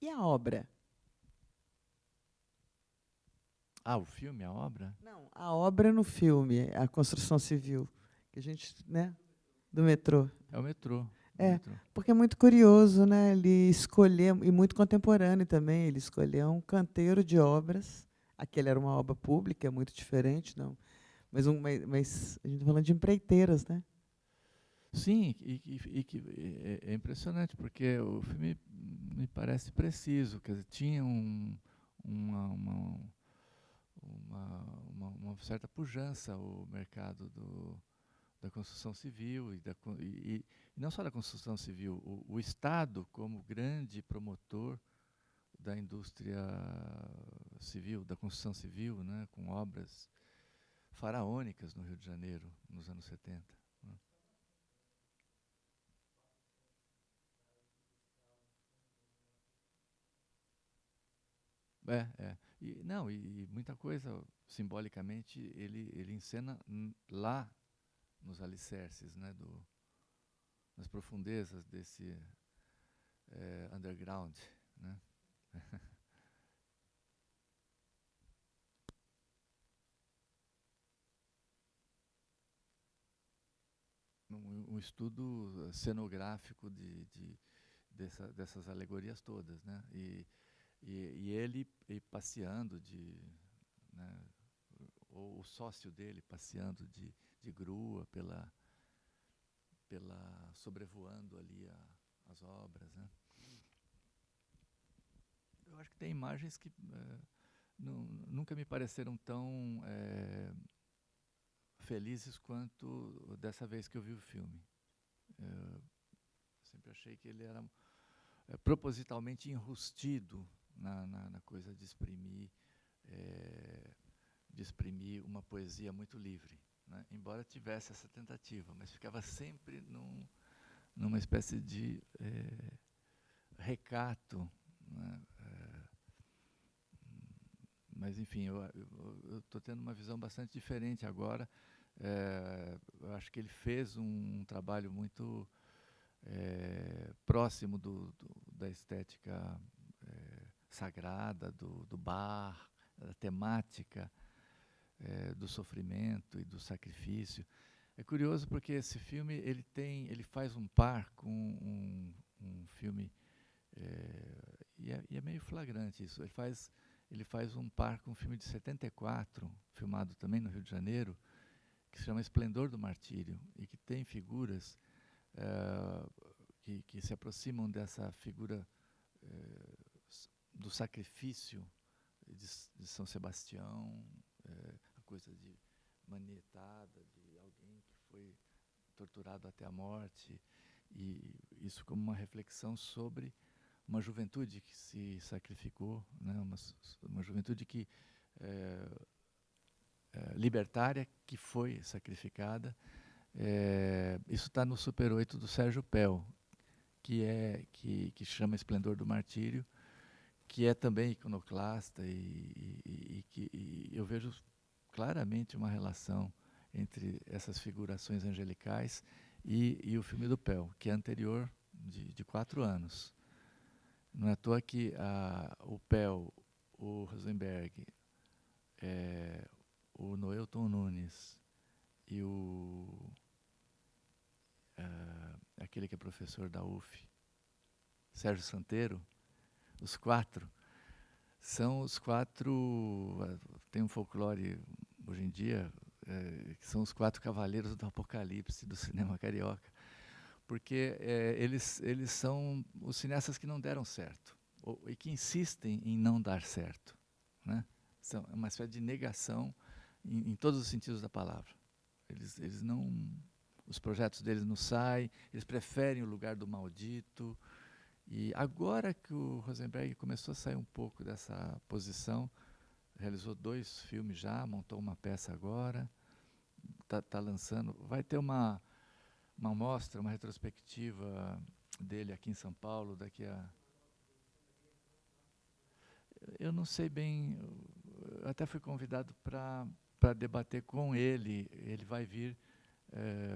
E a obra? O filme, a obra? Não, a obra no filme, a construção civil, que a gente, né? Do metrô. É o metrô. Porque é muito curioso, né? Ele escolheu, e muito contemporâneo também, ele escolheu um canteiro de obras. Aquele era uma obra pública, é muito diferente, não. Mas a gente está falando de empreiteiras, né? Sim, e que é impressionante, porque o filme me parece preciso, quer dizer, tinha uma, uma, uma certa pujança o mercado da construção civil e não só da construção civil, o Estado como grande promotor da indústria civil, da construção civil, né, com obras faraônicas no Rio de Janeiro, nos anos 70. Né. Não, e muita coisa, simbolicamente, ele encena lá nos alicerces, né, nas profundezas desse underground. Né. Um estudo cenográfico dessas alegorias todas, né? E ele passeando né, ou o sócio dele passeando de grua sobrevoando ali as obras, né? Eu acho que tem imagens que nunca me pareceram tão felizes quanto dessa vez que eu vi o filme. Eu sempre achei que ele era propositalmente enrustido na coisa de exprimir uma poesia muito livre, né? Embora tivesse essa tentativa, mas ficava sempre numa espécie de recato, né? Mas, enfim, eu estou tendo uma visão bastante diferente agora. Eu acho que ele fez um trabalho muito próximo da estética sagrada, do bar, da temática do sofrimento e do sacrifício. É curioso porque esse filme ele faz um par com um filme e é meio flagrante isso. Ele faz um par com um filme de 74, filmado também no Rio de Janeiro, que se chama Esplendor do Martírio e que tem figuras que se aproximam dessa figura do sacrifício de São Sebastião, a coisa de manietada, de alguém que foi torturado até a morte, e isso como uma reflexão sobre uma juventude que se sacrificou, né? Uma juventude que libertária que foi sacrificada. Isso está no Super 8 do Sérgio Pel, que chama Esplendor do Martírio, que é também iconoclasta e que eu vejo claramente uma relação entre essas figurações angelicais e o filme do Pel, que é anterior de 4 anos. Não é à toa que o Pel, o Rosenberg, o Noelton Nunes e aquele que é professor da UF, Sérgio Santero, os 4 são os 4. Tem um folclore hoje em dia que são os 4 cavaleiros do Apocalipse do cinema carioca, porque eles são os cineastas que não deram certo e que insistem em não dar certo, né? São uma espécie de negação em todos os sentidos da palavra. Eles não, os projetos deles não saem, eles preferem o lugar do maldito. E agora que o Rosenberg começou a sair um pouco dessa posição, realizou 2 filmes já, montou uma peça agora, está lançando, vai ter uma mostra, uma retrospectiva dele aqui em São Paulo, daqui a... Eu não sei bem, eu até fui convidado para debater com ele. Ele vai vir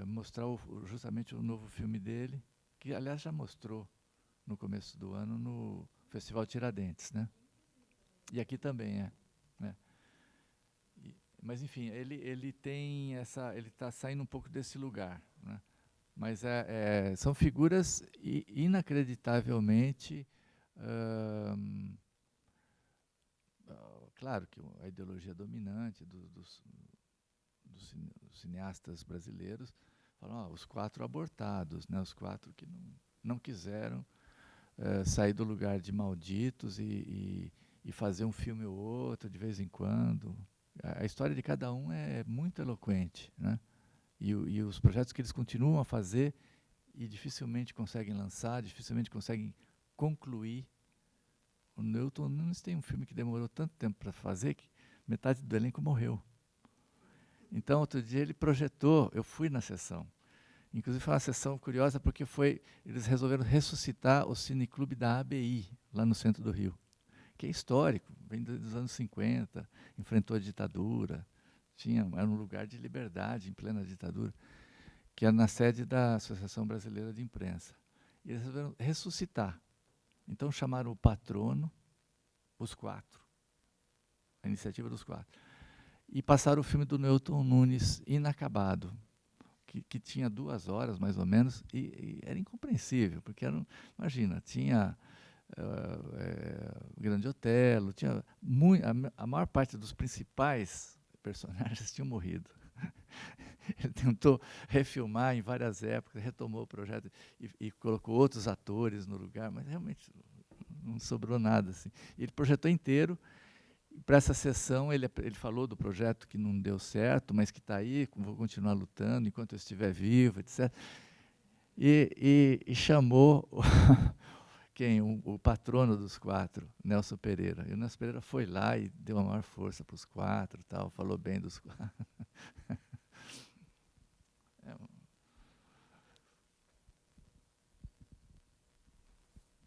mostrar justamente o novo filme dele, que aliás já mostrou no começo do ano no Festival Tiradentes, né? E aqui também né? Mas enfim, ele tem ele está saindo um pouco desse lugar, né? Mas são figuras inacreditavelmente claro que a ideologia dominante dos cineastas brasileiros Falam, os 4 abortados, né? Os 4 que não quiseram sair do lugar de malditos e fazer um filme ou outro de vez em quando. A história de cada um é muito eloquente, né? E os projetos que eles continuam a fazer e dificilmente conseguem lançar, dificilmente conseguem concluir. O Newton Nunes tem um filme que demorou tanto tempo para fazer que metade do elenco morreu. Então, outro dia ele projetou, eu fui na sessão. Inclusive foi uma sessão curiosa porque eles resolveram ressuscitar o Cineclube da ABI, lá no centro do Rio, que é histórico, vem dos anos 50, enfrentou a ditadura, era um lugar de liberdade em plena ditadura, que era na sede da Associação Brasileira de Imprensa. E eles resolveram ressuscitar. Então chamaram o patrono, os 4, a iniciativa dos 4, e passaram o filme do Newton Nunes inacabado, que tinha 2 horas, mais ou menos, e era incompreensível, porque imagina, tinha o Grande Otelo, tinha a maior parte dos principais personagens tinham morrido. Ele tentou refilmar em várias épocas, retomou o projeto e colocou outros atores no lugar, mas realmente não sobrou nada. Assim. Ele projetou inteiro. Para essa sessão, ele falou do projeto que não deu certo, mas que está aí, vou continuar lutando enquanto eu estiver vivo, etc. E chamou o patrono dos 4, Nelson Pereira. E o Nelson Pereira foi lá e deu a maior força para os 4, tal, falou bem dos 4.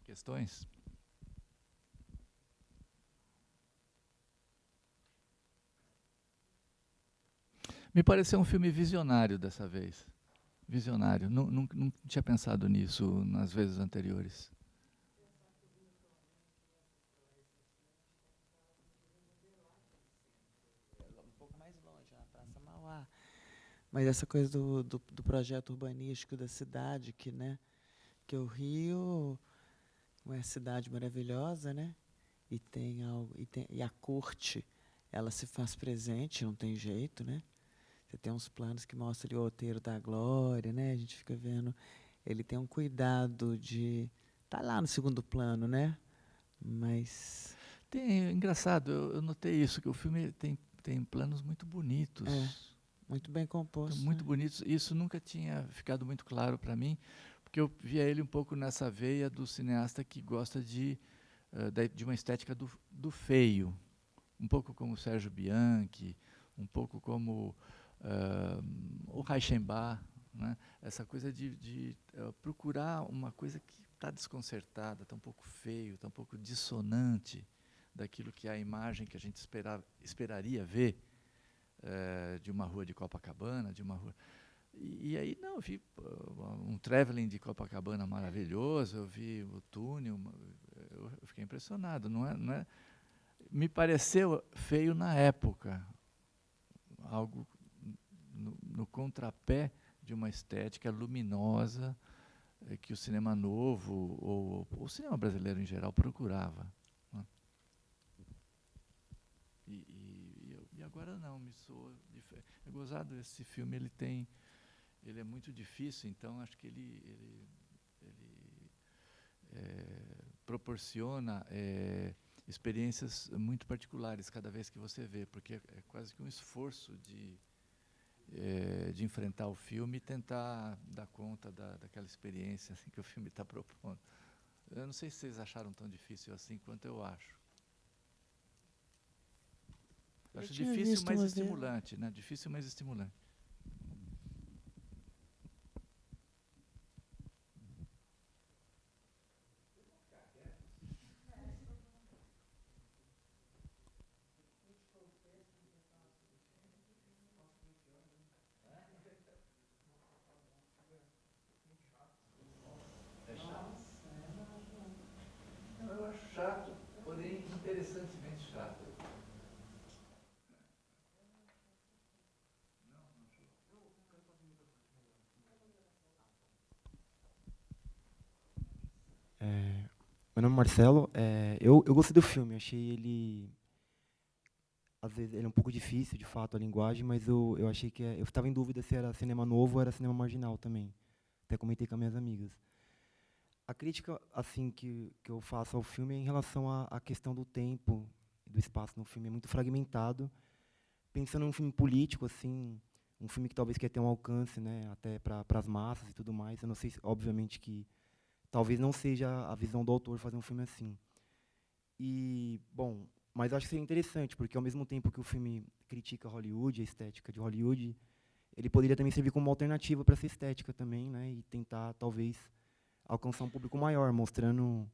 Questões? Me pareceu um filme visionário dessa vez. Visionário. Não tinha pensado nisso nas vezes anteriores. Um pouco mais longe, na Praça Mauá. Mas essa coisa do projeto urbanístico da cidade, que o Rio é uma cidade maravilhosa, né? E a corte, ela se faz presente, não tem jeito, né? Você tem uns planos que mostram ali o outeiro da Glória, né? A gente fica vendo. Ele tem um cuidado de tá lá no segundo plano, né? Mas Engraçado, eu notei isso, que o filme tem planos muito bonitos. Muito bem composto. Muito bonitos. Isso nunca tinha ficado muito claro para mim, porque eu via ele um pouco nessa veia do cineasta que gosta de uma estética do feio, um pouco como o Sérgio Bianchi, um pouco como o Reichenbach, né? Essa coisa de procurar uma coisa que está desconcertada, está um pouco feio, está um pouco dissonante daquilo que é a imagem que a gente esperaria ver de uma rua de Copacabana, de uma rua. E aí, eu vi um traveling de Copacabana maravilhoso, eu vi o túnel, eu fiquei impressionado. Não é, me pareceu feio na época, algo no contrapé de uma estética luminosa que o cinema novo, ou o cinema brasileiro em geral, procurava. Né? E agora não, me soa diferente. É gozado, esse filme ele é muito difícil, então acho que ele proporciona experiências muito particulares cada vez que você vê, porque é quase que um esforço de enfrentar o filme e tentar dar conta daquela experiência assim, que o filme está propondo. Eu não sei se vocês acharam tão difícil assim quanto eu acho. Eu acho difícil, mas estimulante, né? Difícil, mas estimulante. Eu acho chato, porém interessantemente chato. Meu nome é Marcelo. Eu gostei do filme, achei ele. às vezes ele é um pouco difícil, de fato, a linguagem, mas eu achei que eu estava em dúvida se era cinema novo ou era cinema marginal também. Até comentei com as minhas amigas. A crítica assim que eu faço ao filme é em relação à questão do tempo e do espaço no filme. É muito fragmentado. Pensando em um filme político, assim, um filme que talvez quer ter um alcance, né, até para as massas e tudo mais. Eu não sei, obviamente, que talvez não seja a visão do autor fazer um filme assim. E, bom, mas eu acho que seria interessante, porque ao mesmo tempo que o filme critica Hollywood, a estética de Hollywood, ele poderia também servir como uma alternativa para essa estética também, né, e tentar, talvez, alcançar um público maior, mostrando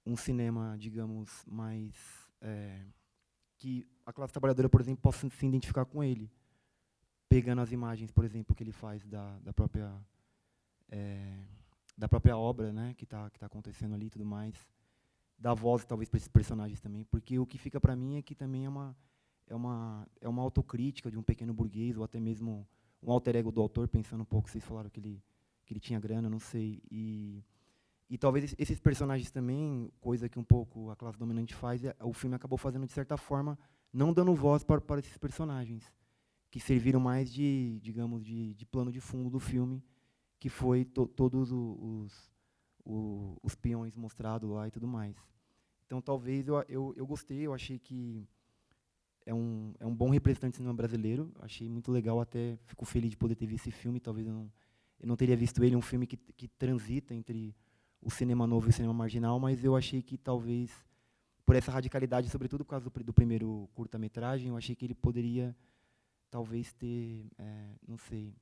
um cinema, digamos, mais... que a classe trabalhadora, por exemplo, possa se identificar com ele, pegando as imagens, por exemplo, que ele faz da própria obra, né, que tá acontecendo ali e tudo mais, dar voz talvez para esses personagens também, porque o que fica para mim é que também é uma autocrítica de um pequeno burguês, ou até mesmo um alter ego do autor, pensando um pouco, vocês falaram que ele tinha grana, não sei, e talvez esses personagens também, coisa que um pouco a classe dominante faz, o filme acabou fazendo de certa forma, não dando voz para esses personagens, que serviram mais de, digamos, de plano de fundo do filme, que foi todos os peões mostrados lá e tudo mais. Então, talvez eu gostei, eu achei que é um bom representante do cinema brasileiro, achei muito legal, até fico feliz de poder ter visto esse filme, talvez eu não teria visto ele, um filme que transita entre o cinema novo e o cinema marginal, mas eu achei que talvez, por essa radicalidade, sobretudo por causa do primeiro curta-metragem, eu achei que ele poderia talvez ter, não sei,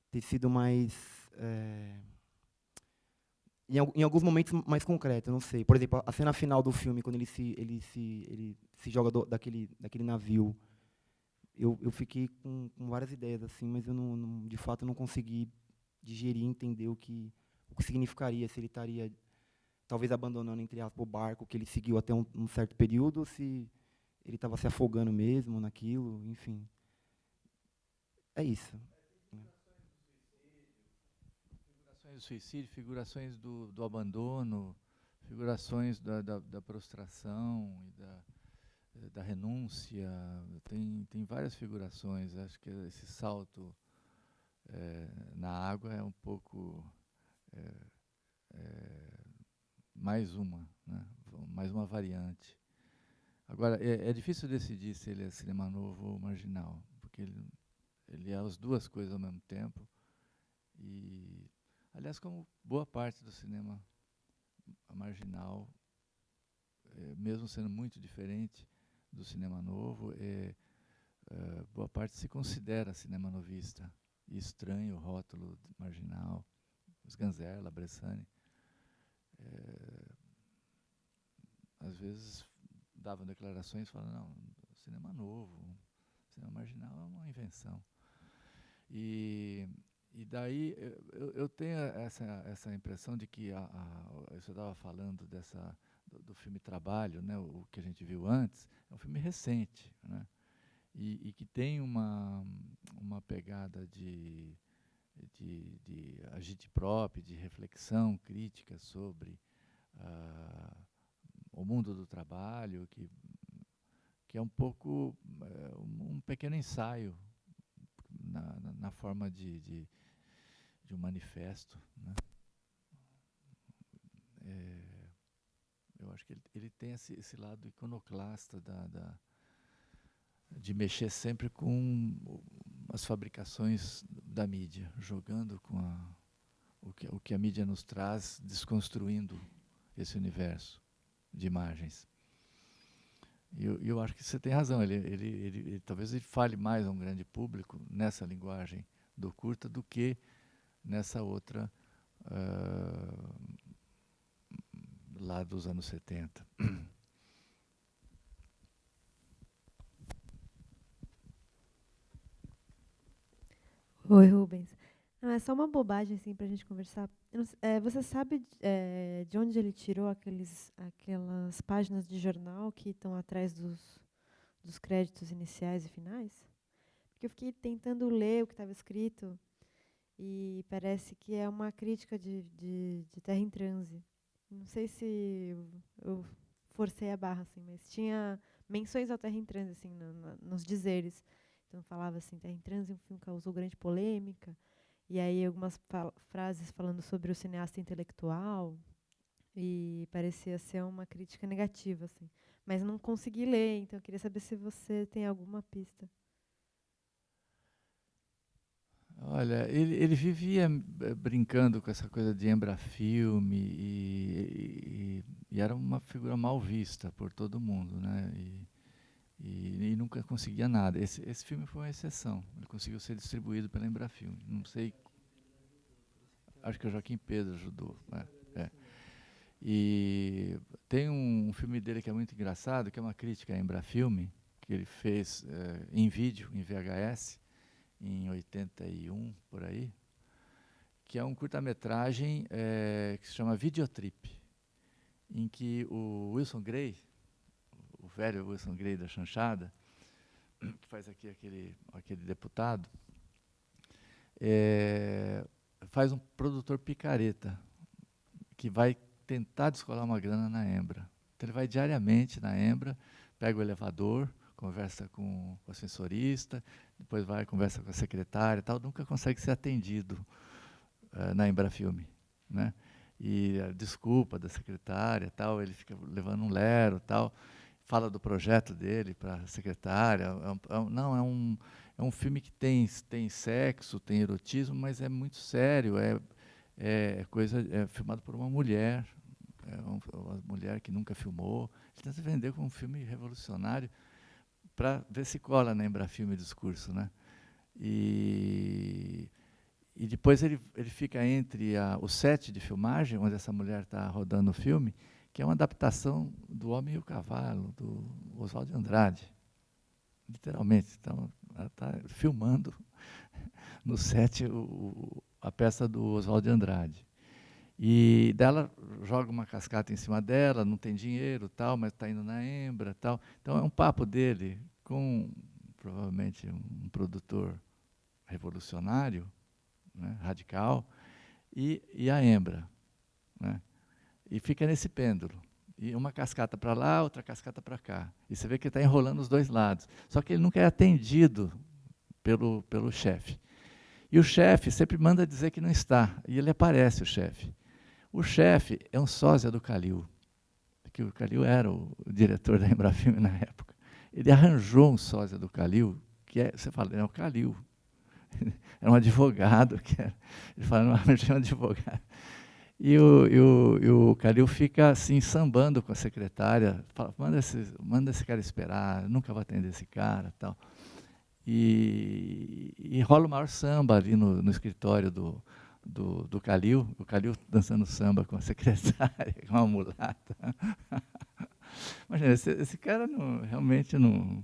ter sido mais... em alguns momentos mais concreto, não sei. Por exemplo, a cena final do filme, quando ele se joga daquele navio, eu fiquei com várias ideias assim, mas eu de fato não consegui digerir, entender o que significaria, se ele estaria talvez abandonando, entre aspas, o barco que ele seguiu até um certo período, ou se ele estava se afogando mesmo naquilo, enfim. É isso. Figurações do suicídio, figurações do abandono, figurações da prostração e da renúncia. Tem várias figurações. Acho que esse salto na água é um pouco mais uma, né? Mais uma variante. Agora, é difícil decidir se ele é cinema novo ou marginal, porque ele é as duas coisas ao mesmo tempo. E, aliás, como boa parte do cinema marginal, mesmo sendo muito diferente do cinema novo, boa parte se considera cinema novista. E estranho o rótulo marginal, Sganzerla, Bressani. Às vezes davam declarações falando, não, cinema novo, cinema marginal é uma invenção. E daí eu tenho essa impressão de que eu estava falando do filme Trabalho, né, o que a gente viu antes, é um filme recente, né, e que tem uma pegada de agite-prop, de reflexão crítica sobre o mundo do trabalho, que é um pouco um pequeno ensaio na forma de um manifesto, né? Eu acho que ele tem esse lado iconoclasta de mexer sempre com as fabricações da mídia, jogando com o que a mídia nos traz, desconstruindo esse universo de imagens. E eu acho que você tem razão, talvez ele fale mais a um grande público nessa linguagem do curta do que nessa outra lá dos anos 70. Oi, Rubens. Não, é só uma bobagem assim para a gente conversar. Você sabe de onde ele tirou aquelas páginas de jornal que estão atrás dos créditos iniciais e finais? Porque eu fiquei tentando ler o que estava escrito e parece que é uma crítica de Terra em Transe. Não sei se eu forcei a barra, assim, mas menções ao Terra em Transe, assim, nos dizeres. Então falava assim, Terra em Transe, um filme que causou grande polêmica. E aí algumas frases falando sobre o cineasta intelectual. E parecia ser uma crítica negativa, assim. Mas não consegui ler, então eu queria saber se você tem alguma pista. Olha, ele vivia brincando com essa coisa de Embrafilme e era uma figura mal vista por todo mundo, né? E nunca conseguia nada. Esse filme foi uma exceção. Ele conseguiu ser distribuído pela Embrafilme. Não sei, acho que o Joaquim Pedro ajudou. É. E tem um filme dele que é muito engraçado, que é uma crítica à Embrafilme, que ele fez em vídeo, em VHS, em 81, por aí, que é um curta-metragem que se chama Videotrip, em que o Wilson Grey, o velho Wilson Grey da Chanchada, que faz aqui aquele deputado, faz um produtor picareta, que vai tentar descolar uma grana na Embra. Então ele vai diariamente na Embra, pega o elevador, conversa com o ascensorista, depois vai, conversa com a secretária e tal, nunca consegue ser atendido na Embrafilme, né? E a desculpa da secretária, tal, ele fica levando um lero, tal, fala do projeto dele para a secretária. É um filme que tem sexo, tem erotismo, mas é muito sério, é filmado por uma mulher, uma mulher que nunca filmou. Ele tenta vender como um filme revolucionário para ver se cola na Embrafilme o discurso, né? E depois ele fica entre o set de filmagem, onde essa mulher está rodando o filme, que é uma adaptação do Homem e o Cavalo, do Oswald de Andrade. Literalmente. Então, ela está filmando no set a peça do Oswald de Andrade. E dela joga uma cascata em cima dela, não tem dinheiro, tal, mas está indo na Embra, tal. Então é um papo dele com provavelmente um produtor revolucionário, né, radical, e a Embra, né? E fica nesse pêndulo. E uma cascata para lá, outra cascata para cá. E você vê que ele está enrolando os dois lados. Só que ele nunca é atendido pelo chefe. E o chefe sempre manda dizer que não está. E ele aparece, o chefe. O chefe é um sósia do Calil, que o Calil era o diretor da Embrafilme na época. Ele arranjou um sósia do Calil, você fala, é o Calil. Era um advogado, ele fala, não, arranjei um advogado. E o Calil fica assim, sambando com a secretária, fala, manda esse cara esperar, nunca vai atender esse cara, tal. E rola o maior samba ali no escritório do Calil, o Calil dançando samba com a secretária, com uma mulata. Imagina, esse cara realmente não...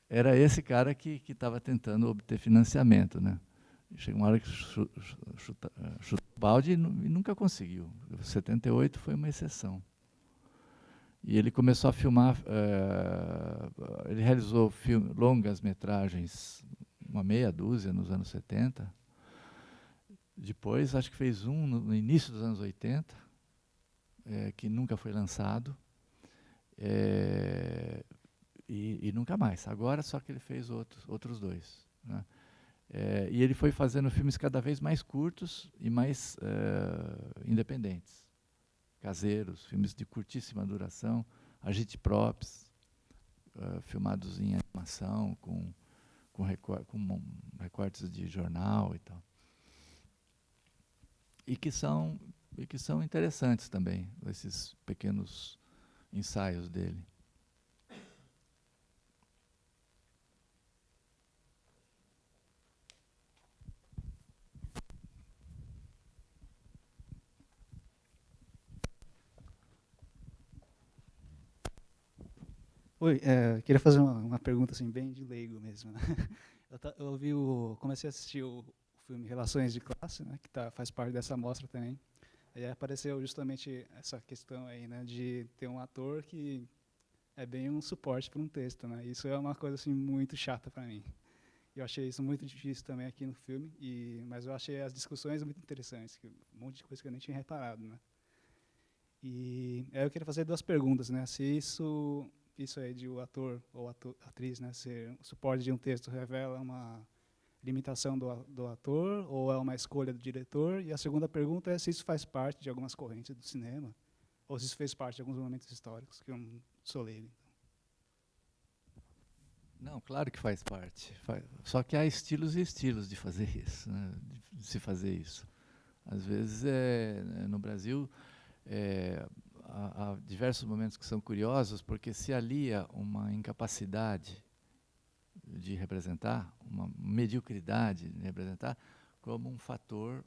Era esse cara que estava tentando obter financiamento, né? Chega uma hora que chuta o balde e nunca conseguiu. 78 foi uma exceção. E ele começou a filmar, ele realizou longas metragens, uma meia dúzia nos anos 70. Depois, acho que fez um no início dos anos 80, que nunca foi lançado. E nunca mais. Agora só que ele fez outros dois, né? E ele foi fazendo filmes cada vez mais curtos e mais independentes, caseiros, filmes de curtíssima duração, agitprops, filmados em animação, com recortes de jornal e tal. E que são interessantes também, esses pequenos ensaios dele. Oi, queria fazer uma pergunta assim, bem de leigo mesmo, né? Comecei a assistir o filme Relações de Classe, né, que faz parte dessa mostra também. Aí apareceu justamente essa questão aí, né, de ter um ator que é bem um suporte para um texto, né? Isso é uma coisa assim muito chata para mim. Eu achei isso muito difícil também aqui no filme, mas eu achei as discussões muito interessantes, um monte de coisa que eu nem tinha reparado, né? E aí eu queria fazer duas perguntas, né? Se isso isso aí de o ator ou atriz, né, ser o suporte de um texto revela uma limitação do ator ou é uma escolha do diretor? E a segunda pergunta é se isso faz parte de algumas correntes do cinema ou se isso fez parte de alguns momentos históricos, que eu não sou leigo. Não, claro que faz parte. Só que há estilos e estilos de fazer isso, né? De se fazer isso. Às vezes, no Brasil, há diversos momentos que são curiosos, porque se alia uma incapacidade de representar, uma mediocridade de representar, como um fator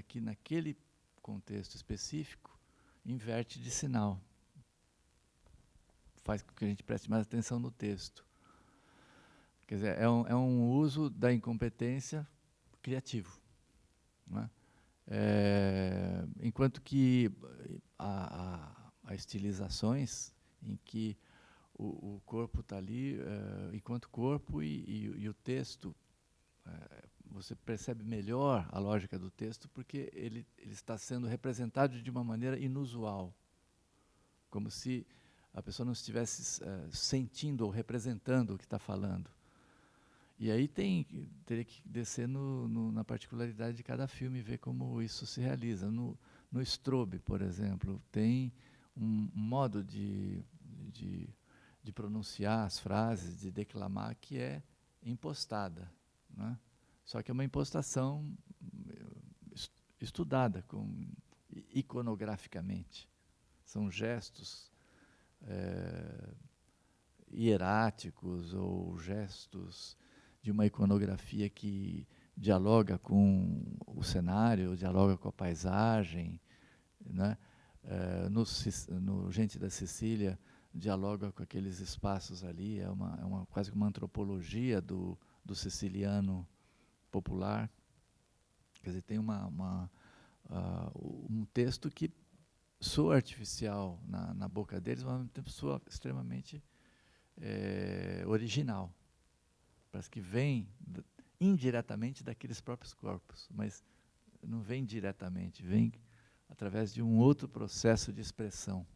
que, naquele contexto específico, inverte de sinal. Faz com que a gente preste mais atenção no texto. Quer dizer, é um uso da incompetência criativo, não é? Enquanto que há estilizações em que o corpo está ali enquanto corpo e o texto, você percebe melhor a lógica do texto porque ele está sendo representado de uma maneira inusual, como se a pessoa não estivesse sentindo ou representando o que está falando. E aí teria que descer na particularidade de cada filme e ver como isso se realiza. No Strobe, por exemplo, tem um modo de pronunciar as frases, de declamar, que é impostada, né? Só que é uma impostação estudada iconograficamente. São gestos hieráticos ou gestos de uma iconografia que dialoga com o cenário, dialoga com a paisagem, né? No Gente da Sicília, dialoga com aqueles espaços ali, quase uma antropologia do siciliano popular. Quer dizer, tem um texto que soa artificial na boca deles, mas ao mesmo tempo soa extremamente original. Parece que vem indiretamente daqueles próprios corpos, mas não vem diretamente, vem através de um outro processo de expressão,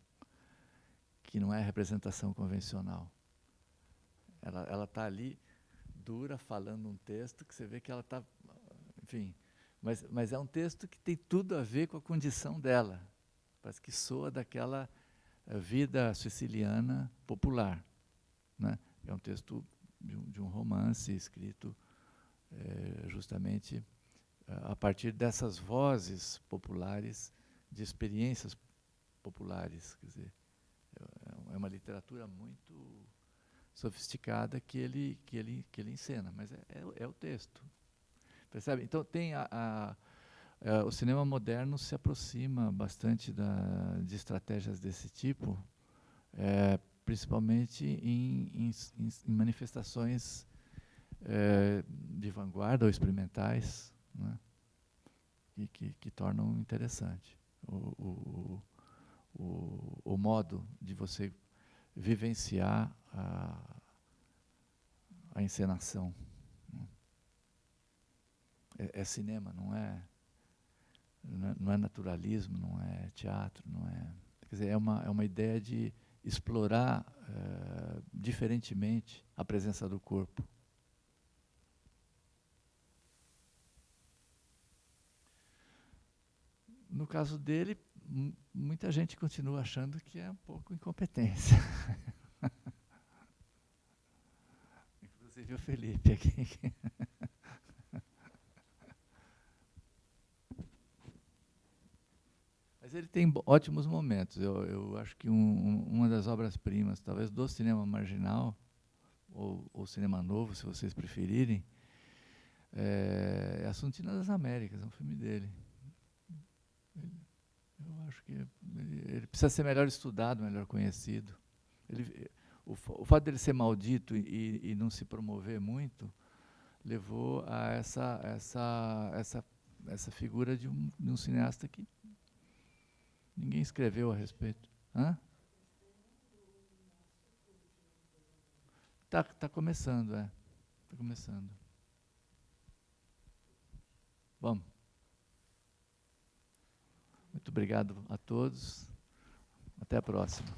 que não é a representação convencional. Ela está ali, dura, falando um texto, que você vê que ela está... Enfim, mas é um texto que tem tudo a ver com a condição dela. Parece que soa daquela vida siciliana popular, né? É um texto de um romance escrito justamente a partir dessas vozes populares, de experiências populares. Quer dizer, é uma literatura muito sofisticada que ele encena, mas é o texto. Percebe? Então tem o cinema moderno se aproxima bastante de estratégias desse tipo, principalmente em manifestações de vanguarda ou experimentais, né? que tornam interessante o modo de você vivenciar a encenação. É cinema, não é naturalismo, não é teatro, não é... Quer dizer, é uma ideia de explorar diferentemente a presença do corpo. No caso dele, muita gente continua achando que é um pouco incompetência. Inclusive o Felipe aqui. Mas ele tem ótimos momentos. Eu acho que uma das obras-primas, talvez, do cinema marginal, ou cinema novo, se vocês preferirem, é A Suntina das Américas, é um filme dele. Eu acho que ele precisa ser melhor estudado, melhor conhecido. O fato dele ser maldito e não se promover muito levou a essa figura de um cineasta que ninguém escreveu a respeito. Tá começando, Está começando. Vamos. Muito obrigado a todos. Até a próxima.